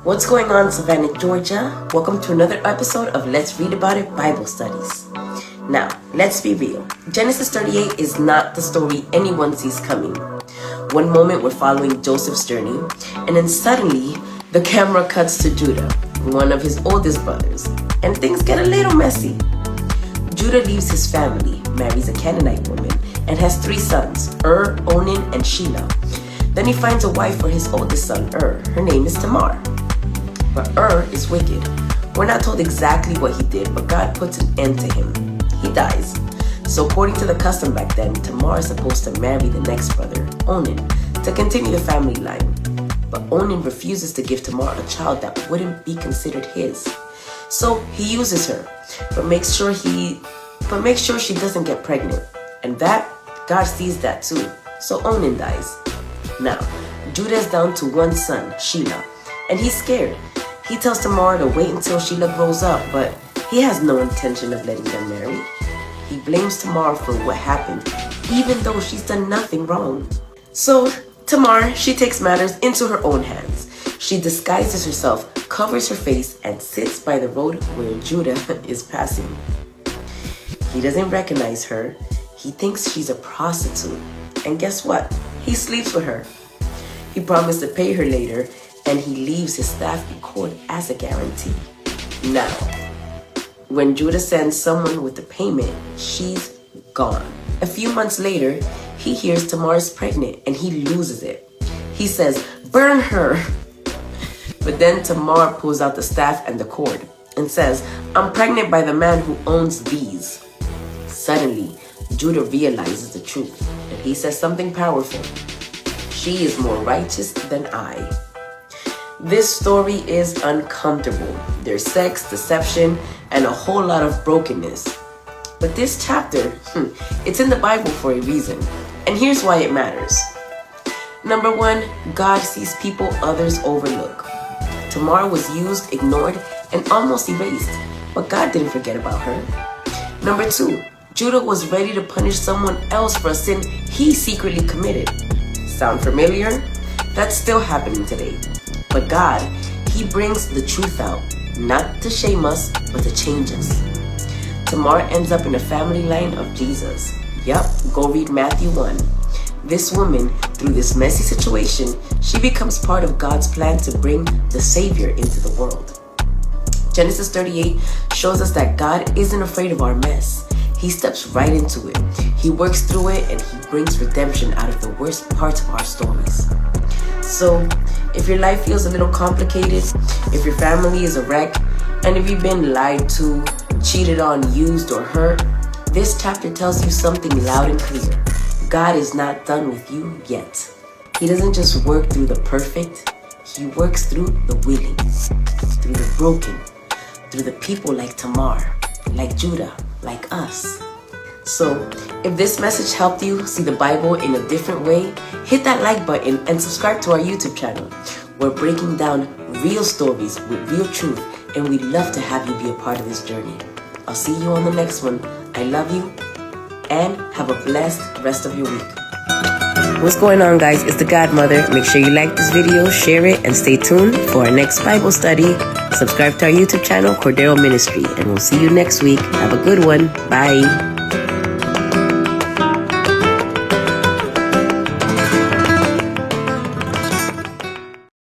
What's going on, Savannah, Georgia? Welcome to another episode of Let's Read About It Bible Studies. Now, let's be real. Genesis 38 is not the story anyone sees coming. One moment we're following Joseph's journey, and then suddenly the camera cuts to Judah, one of his oldest brothers, and things get a little messy. Judah leaves his family, marries a Canaanite woman, and has 3 sons, Onan, and Shelah. Then he finds a wife for his oldest son, Her name is Tamar. But is wicked. We're not told exactly what he did, but God puts an end to him. He dies. So according to the custom back then, Tamar is supposed to marry the next brother, Onan, to continue the family line. But Onan refuses to give Tamar a child that wouldn't be considered his. So he uses her, but makes sure she doesn't get pregnant. And that, God sees that too. So Onan dies. Now, Judah is down to one son, Shelah, and he's scared. He tells Tamar to wait until Shelah grows up, but he has no intention of letting them marry. He blames Tamar for what happened, even though she's done nothing wrong. So Tamar, she takes matters into her own hands. She disguises herself, covers her face, and sits by the road where Judah is passing. He doesn't recognize her. He thinks she's a prostitute. And guess what? He sleeps with her. He promised to pay her later, and he leaves his staff and cord as a guarantee. Now, when Judah sends someone with the payment, she's gone. A few months later, he hears Tamar is pregnant and he loses it. He says, "Burn her." But then Tamar pulls out the staff and the cord and says, "I'm pregnant by the man who owns these." Suddenly, Judah realizes the truth, and he says something powerful. "She is more righteous than I." This story is uncomfortable. There's sex, deception, and a whole lot of brokenness. But this chapter, it's in the Bible for a reason. And here's why it matters. Number 1, God sees people others overlook. Tamar was used, ignored, and almost erased. But God didn't forget about her. Number 2, Judah was ready to punish someone else for a sin he secretly committed. Sound familiar? That's still happening today. But God, he brings the truth out, not to shame us, but to change us. Tamar ends up in a family line of Jesus. Yup, go read Matthew 1. This woman, through this messy situation, she becomes part of God's plan to bring the Savior into the world. Genesis 38 shows us that God isn't afraid of our mess. He steps right into it. He works through it, and he brings redemption out of the worst parts of our stories. So, if your life feels a little complicated, if your family is a wreck, and if you've been lied to, cheated on, used, or hurt, this chapter tells you something loud and clear. God is not done with you yet. He doesn't just work through the perfect, he works through the willing, through the broken, through the people like Tamar, like Judah, like us. So, if this message helped you see the Bible in a different way, hit that like button and subscribe to our YouTube channel. We're breaking down real stories with real truth, and we'd love to have you be a part of this journey. I'll see you on the next one. I love you, and have a blessed rest of your week. What's going on, guys? It's the Godmother. Make sure you like this video, share it, and stay tuned for our next Bible study. Subscribe to our YouTube channel, Cordero Ministry, and we'll see you next week. Have a good one. Bye.